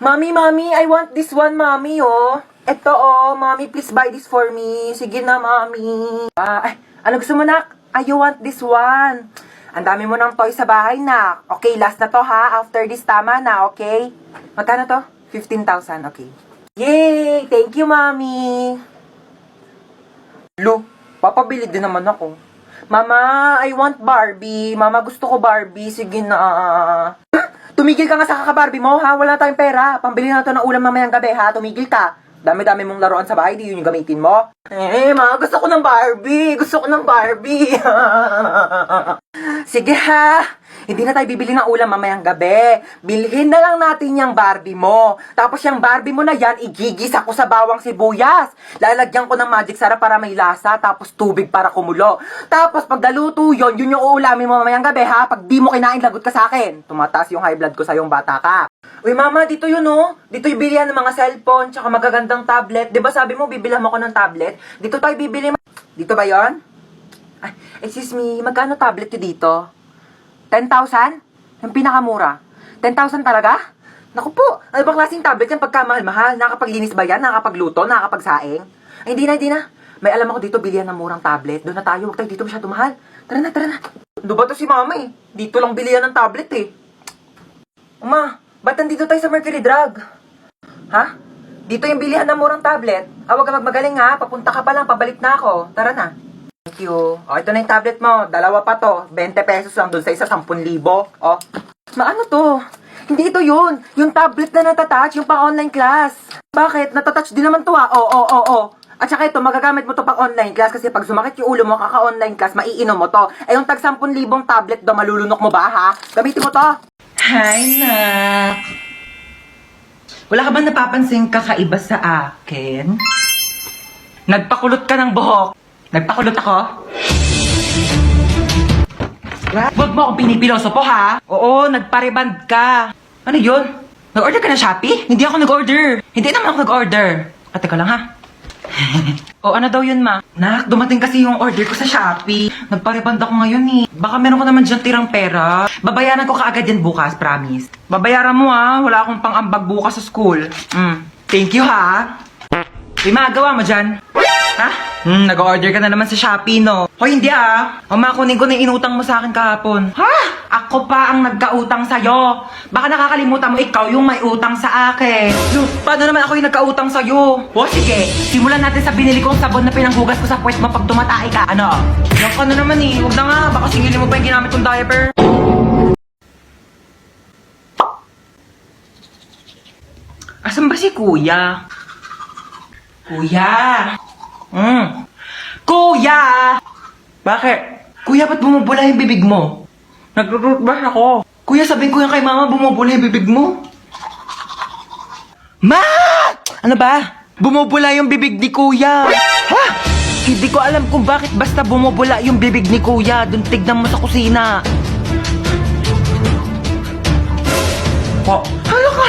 Mami, I want this one, Mami, oh. Eto, oh. Mami, please buy this for me. Sige na, Mami. Ano gusto mo, nak? I want this one. Ang dami mo ng toy sa bahay, nak. Okay, last na to, ha? After this, tama na, okay? Magkano to? 15,000, okay. Yay! Thank you, Mami. Lo, papabili din naman ako. Mama, I want Barbie. Mama, gusto ko Barbie. Sige na. Tumigil ka nga sa kaka-Barbie mo, ha? Wala tayong pera. Pambili na to ng ulam mamayang gabi, ha? Tumigil ka. Dami-dami mong laruan sa bahay, di yun yung gamitin mo. Ma, gusto ko ng Barbie. Gusto ko ng Barbie. Sige, ha? Hindi na tayo bibili ng ulam mamayang gabi. Bilhin na lang natin yung Barbie mo. Tapos yung Barbie mo na yan, igigis ako sa bawang sibuyas. Lalagyan ko ng magic sarap para may lasa, tapos tubig para kumulo. Tapos pag naluto yun yung uulamin mo mamayang gabi, ha? Pag di mo kinain, lagot ka sa akin. Tumataas yung high blood ko sa yung bata ka. Uy, mama, dito yun, oh. Dito yung bilihan ng mga cellphone, tsaka magagandang tablet. Diba sabi mo, bibilhan mo ko ng tablet? Dito tayo bibili. Dito ba yon? Ay, excuse me, magkano tablet yun dito? 10,000? Yung pinakamura. 10,000 talaga? Naku po, ano bang klaseng tablet yan pagkamahal-mahal? Nakapaglinis ba yan? Nakapagluto? Nakapagsaing? Ay, hindi na. May alam ako dito, bilihan ng murang tablet. Doon na tayo, huwag tayo dito masyado mahal. Tara na. Doon ba to si mama eh? Dito lang bilihan ng tablet eh. Uma, ba't nandito tayo sa Mercury Drug? Ha? Dito yung bilihan ng murang tablet. Huwag ka magmagaling ha, papunta ka pa lang, pabalik na ako. Tara na. Thank you. O, ito na yung tablet mo. Dalawa pa to. 20 pesos lang dun sa isa, 10,000. O. Ano to? Hindi ito yun. Yung tablet na natatouch, yung pang-online class. Bakit? Natatouch din naman to ha. Oo. At saka ito, magagamit mo to pang-online class kasi pag sumakit yung ulo mo, kaka-online class, maiinom mo to. Eh, yung tag 10,000 tablet daw, malulunok mo ba ha? Gamitin mo to. Hi, nak. Wala ka ba napapansin kakaiba sa akin? Nagpakulot ka ng buhok. Nagpakulot ako? Huwag mo akong pinipiloso po, ha? Oo, nagpareband ka. Ano yun? Nag-order ka ng Shopee? Hindi ako nag-order. Hindi naman ako nag-order. Teka lang, ha? O, ano daw yun, ma? Nak, dumating kasi yung order ko sa Shopee. Nagpareband ako ngayon, eh. Baka meron ko naman dyan tirang pera. Babayaran ko kaagad yan bukas, promise. Babayaran mo, ha? Wala akong pang-ambag bukas sa school. Thank you, ha? Uy, magawa mo dyan. Ha? Nag-order ka na naman sa Shopee, no? Hoy, hindi kunin ko na yung inutang mo sa akin kahapon. Ha? Ako pa ang nagkautang sa'yo. Baka nakakalimutan mo ikaw yung may utang sa akin. Paano naman ako yung nagkautang sa'yo? O sige, simulan natin sa binili kong sabon na pinanghugas ko sa puwet mo pag tumatay ka. Ano? Yung ka na naman eh. Huwag na nga. Baka singilin mo pa yung ginamit kong diaper. Asan ba si Kuya? Kuya! Kuya! Bakit? Kuya, ba't bumubula yung bibig mo? Nag-rootbrush ako. Kuya, sabihin ko yan kay mama, bumubula yung bibig mo. Ma! Ano ba? Bumubula yung bibig ni Kuya. Ha? Hindi ko alam kung bakit basta bumubula yung bibig ni Kuya. Doon tignan mo sa kusina. Hala ka!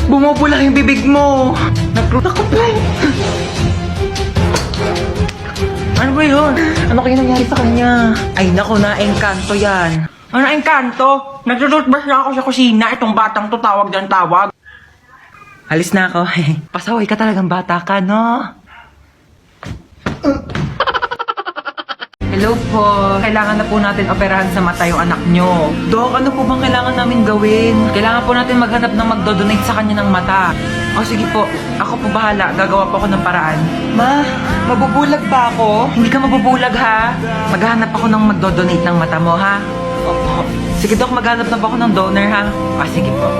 Bumubula yung bibig mo. Nag-root ako pa. Ano ba yun? Ano kaya nangyari sa kanya? Ay nako, na-engkanto yan. Ano na-engkanto? Nag-toothbrush na ako sa kusina. Itong batang to tawag dyan tawag. Alis na ako. Pasaway ka talagang bata ka, no? Hello po. Kailangan na po natin operahan sa mata yung anak nyo. Dok, ano po bang kailangan namin gawin? Kailangan po natin maghanap ng magdodonate sa kanya ng mata. O sige po, ako po bahala. Gagawa po ako ng paraan. Ma, mabubulag ba ako? Hindi ka mabubulag, ha? Maghahanap ako ng magdodonate ng mata mo, ha? Opo. Sige, Dok, maghanap na po ako ng donor, ha? Sige po.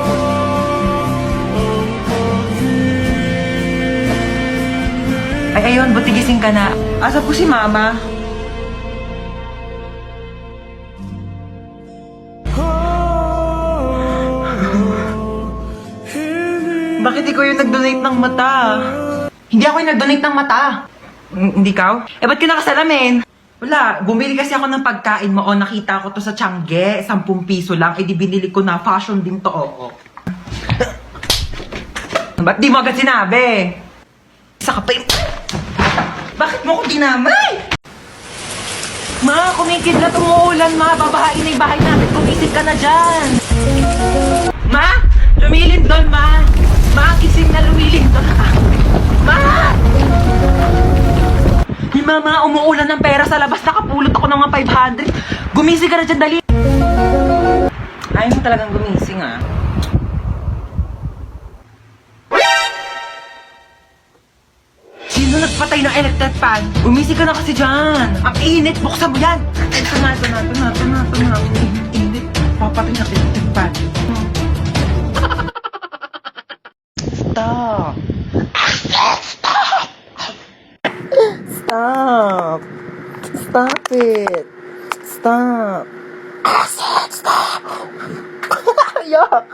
Ay, ayun, buti gising ka na. Asa po si Mama? Bakit ikaw yung nag-donate ng mata? Hindi ako yung nag-donate ng mata. Hindi ikaw? Eh, ba't ka nakasalamin? Wala, bumili kasi ako ng pagkain mo. O, nakita ko to sa Tiangge. 10 piso lang. Eh, di binili ko na. Fashion din to, oo. Ba't di mo agad sinabi? Isa ka pa yung... Bakit mo ko dinamay? Ma, kumikidlat umuulan, ma. Babahain na yung bahay natin. Kumisig ka na dyan. Ma, lumilin doon, ma. umuulan ng pera sa labas. Nakapulot ako ng mga 500. Gumising ka na dyan, dali. Ayaw mo talagang gumising, ah. Sino nagpatay ng electric fan? Gumising ka na kasi dyan. Ang init, buksan mo yan. Ito na. Init. Papatay ng electric fan. Stop. Stop. Stop it. Stop. Stop. Yuck.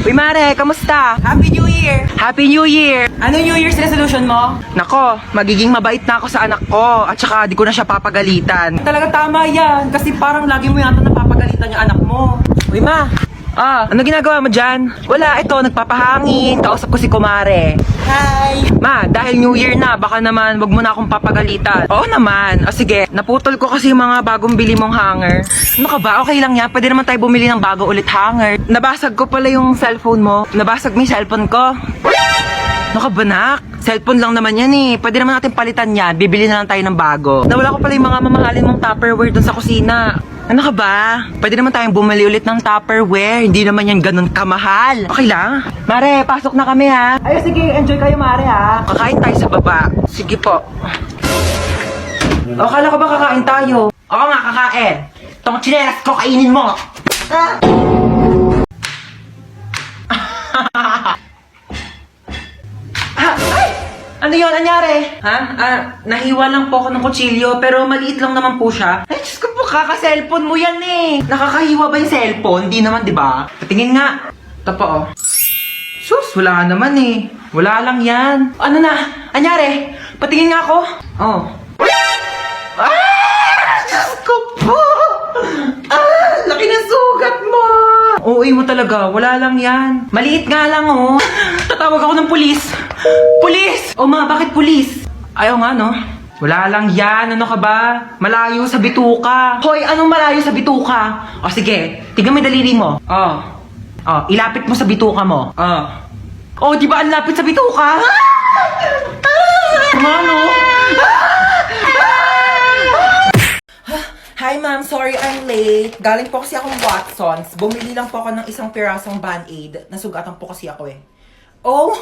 Uy Mare, kamusta? Happy New Year! Happy New Year! Ano New Year's resolution mo? Nako, magiging mabait na ako sa anak ko at saka di ko na siya papagalitan. Talaga tama yan, kasi parang lagi mo yata napapagalitan yung anak mo. Uy Ma, ano ginagawa mo dyan? Wala, ito, nagpapahangin. Kausap ko si Kumare. Hi! Ma, dahil New Year na, baka naman wag mo na akong papagalitan. Oo naman. O sige, naputol ko kasi yung mga bagong bili mong hanger. Ano ka ba? Okay lang yan. Pwede naman tayo bumili ng bago ulit hanger. Nabasag ko pala yung cellphone mo. Nabasag mo yung cellphone ko. Ano ka ba, nak? Cellphone lang naman yan eh. Pwede naman natin palitan yan. Bibili na lang tayo ng bago. Nawala ko pala yung mga mamahalin mong Tupperware dun sa kusina. Ano ka ba? Pwede naman tayong bumili ulit ng Tupperware. Hindi naman yan ganun kamahal. Okay lang? Mare, pasok na kami ha. Ay, sige. Enjoy kayo, Mare ha. Kakain tayo sa baba. Sige po. O, kala ko ba kakain tayo? Oo nga, kakain. Itong chinelas ko, kainin mo. Ano yun? Anyari? Ha? Nahiwa lang po ako ng kutsilyo, pero maliit lang naman po siya. Ay, Diyos ko po, kaka-cellphone mo yan eh. Nakakahiwa ba yung cellphone? Di naman, di ba? Patingin nga. Ito po, oh. Sus, wala naman eh. Wala lang yan. Ano na? Anyari? Patingin nga ako. Oh. Diyos ko po! Laki ng sugat mo! Uwi mo talaga, wala lang yan. Maliit nga lang, oh. Tatawag ako ng pulis. Pulis! O ma, bakit pulis? Ayaw nga, no? Wala lang yan, ano ka ba? Malayo sa bituka. Hoy, anong malayo sa bituka? O sige, tignan mo yung daliri mo. Ilapit mo sa bituka mo. Di ba ang lapit sa bituka? Ano? Hi ma'am, sorry I'm late. Galing po kasi akong Watsons. Bumili lang po ako ng isang pirasong Band-Aid. Nasugatan po kasi ako eh. Oh,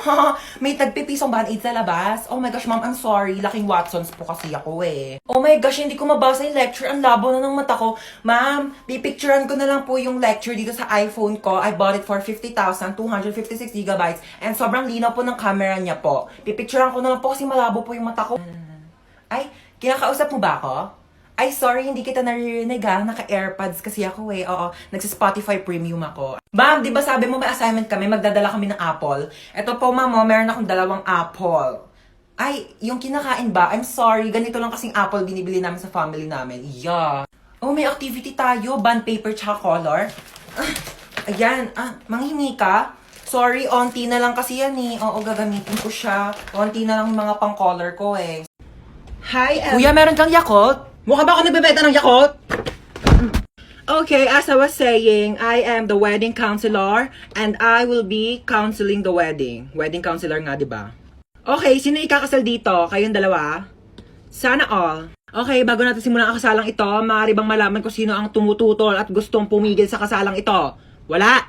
may tagpipisong Band-Aid sa labas. Oh my gosh, ma'am, I'm sorry. Laking Watsons po kasi ako eh. Oh my gosh, hindi ko mabasa yung lecture. Ang labo na ng mata ko. Ma'am, pipicturean ko na lang po yung lecture dito sa iPhone ko. I bought it for 50,000, 256 gigabytes. And sobrang linaw po ng camera niya po. Pipicturean ko na lang po kasi malabo po yung mata ko. Ay, kinakausap mo ba ako? Ay, sorry, hindi kita naririnig ha. Naka-AirPods kasi ako eh. Oo, nagsa-Spotify Premium ako. Ma'am, di ba sabi mo may assignment kami, magdadala kami ng apple? Eto po, ma'am, meron akong 2 apple. Ay, yung kinakain ba? I'm sorry, ganito lang kasing apple binibili namin sa family namin. Yeah. Oh, may activity tayo. Bond paper tsaka color. Ayan, manghingi ka? Sorry, onti na lang kasi yan eh. Oo, gagamitin ko siya. Onti na lang yung mga pang-color ko eh. Hi, Kuya, meron kang Yakult? Mukha ba ako nagbebenta ng Yakult? Okay, as I was saying, I am the wedding counselor and I will be counseling the wedding. Wedding counselor nga, di ba? Okay, sino ikakasal dito? Kayong dalawa? Sana all. Okay, bago natin simulan ang kasalang ito, maaari bang malaman kung sino ang tumututol at gustong pumigil sa kasalang ito? Wala?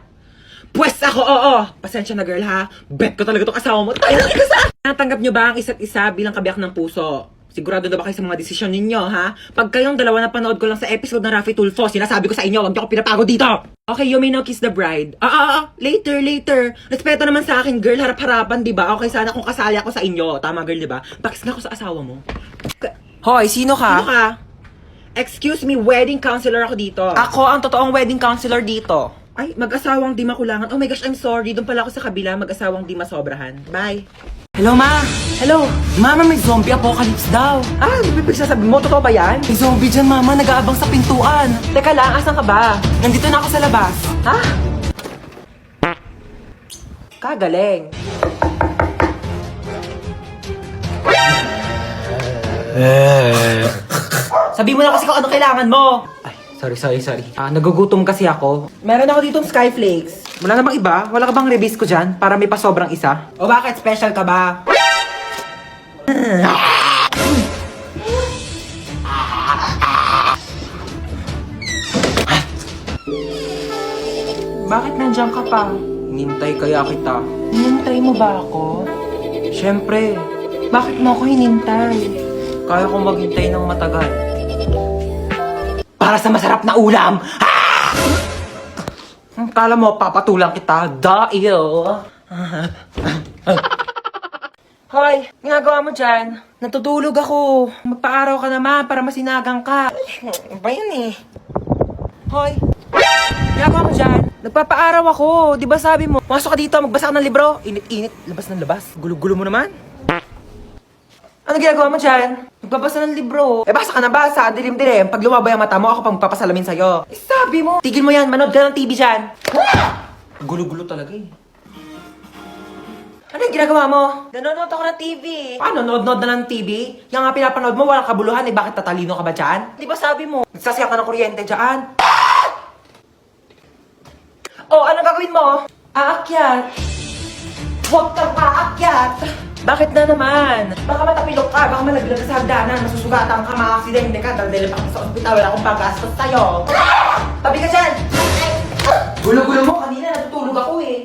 Pwes ako, oo! Pasensya na girl ha. Bet ko talaga itong asawa mo. Tayo lang ikasal! Natanggap nyo ba ang isa't isa bilang kabiyak ng puso? Sigurado na ba kayo sa mga desisyon ninyo, ha? Pag kayong dalawa na panood ko lang sa episode ng Raffy Tulfo, sinasabi ko sa inyo, huwag niyo ako pinapagod dito! Okay, you may now kiss the bride. Later. Respeto naman sa akin, girl, harap-harapan, di ba? Okay, sana kung kasali ako sa inyo. Tama, girl, di ba? Pakis nga ako sa asawa mo. Hoy, sino ka? Sino ka? Excuse me, wedding counselor ako dito. Ako ang totoong wedding counselor dito. Ay, mag-asawang di makulangan. Oh my gosh, I'm sorry. Doon pala ako sa kabila, mag-asawang di masobrahan. Bye. Hello, ma! Hello! Mama, may zombie apocalypse daw. Bibig sasabihin mo, totoo ba yan? May zombie dyan, mama, nag-aabang sa pintuan. Teka lang, asan ka ba? Nandito na ako sa labas. Ha? Kagaling. Sabi mo na kasi kung ano kailangan mo. Ay, sorry. Nagugutom kasi ako. Meron ako ditong Skyflakes. Wala na bang iba? Wala ka bang release ko dyan? Para may pasobrang isa? O bakit? Special ka ba? Bakit nandiyan ka pa? Hinintay kaya kita. Hinintay mo ba ako? Siyempre, Bakit mo ako hinintay? kaya kong maghintay ng matagal. Para sa masarap na ulam! Kala mo, papatulang kita dahil... Hoy, ginagawa mo dyan? Natutulog ako. Magpa-araw ka naman para masinagang ka. Ba yun eh? Hoy, ginagawa mo dyan? Nagpapa-araw ako. Di ba sabi mo? Masok ka dito, magbasa ka ng libro. Init-init, labas ng labas. Gulo-gulo mo naman. Ano ginagawa mo dyan? Nagbabasa ng libro. Eh basa ka na basa, dilim-dilim. Pag lumabay ang mata mo, ako pang papasalamin sa'yo. Eh, sabi mo. Tigil mo yan, manood ka ng TV dyan. Gulo-gulo talaga eh. Ano yung ginagawa mo? Nanonood ako ng TV. Paano, nood-nood na ng TV? Yung nga pinapanood mo, walang kabuluhan eh. Bakit tatalino ka ba dyan? Di ba sabi mo? Nagsasaya ka ng kuryente dyan. Oh, anong gagawin mo? Aakyat. Huwag kang aakyat. Bakit na naman? Baka matapilok ka, baka malaglag ka sa hagdanan, masusugatan ka, makaksidente ka, dahil pa sa ospital, wala akong paggastos sa'yo. Tabi ka dyan! Gulo-gulo mo, kanina natutulog ako eh.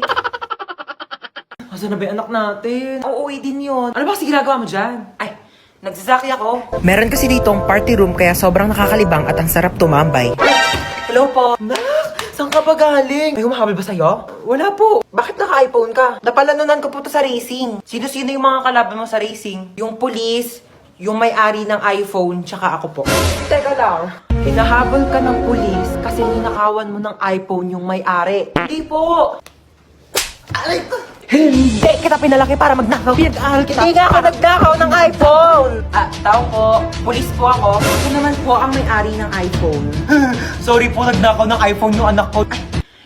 Asa na ba yung anak natin? Uuwi din yun. Ano ba kasi ginagawa mo dyan? Ay, nagsasaki ako. Meron kasi ditong party room kaya sobrang nakakalibang at ang sarap tumambay. Hello po. Nak, saan ka ba galing? May humahabol ba sa'yo? Wala po. Bakit naka-iPhone ka? Napalanunan ko po to sa racing. Sino-sino yung mga kalaban mo sa racing? Yung police, yung may-ari ng iPhone, tsaka ako po. Teka lang. Hinahabol ka ng police kasi ninakawan mo ng iPhone yung may-ari. Hindi po. Aray ko! Hindi kita pinalaki para magnakaw. Pinag-aaral kita. Hindi nga ako nagnakaw ng iPhone. Tao po. Police po ako. Ako naman po ang may-ari ng iPhone. Sorry po, nagnakaw ng iPhone yung anak ko.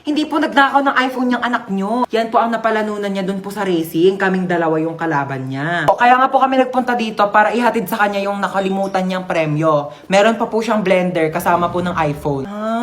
Hindi po nagnakaw ng iPhone yung anak nyo. Yan po ang napalanunan niya dun po sa racing. Kaming dalawa yung kalaban niya. Kaya nga po kami nagpunta dito para ihatid sa kanya yung nakalimutan niyang premyo. Meron pa po siyang blender kasama po ng iPhone.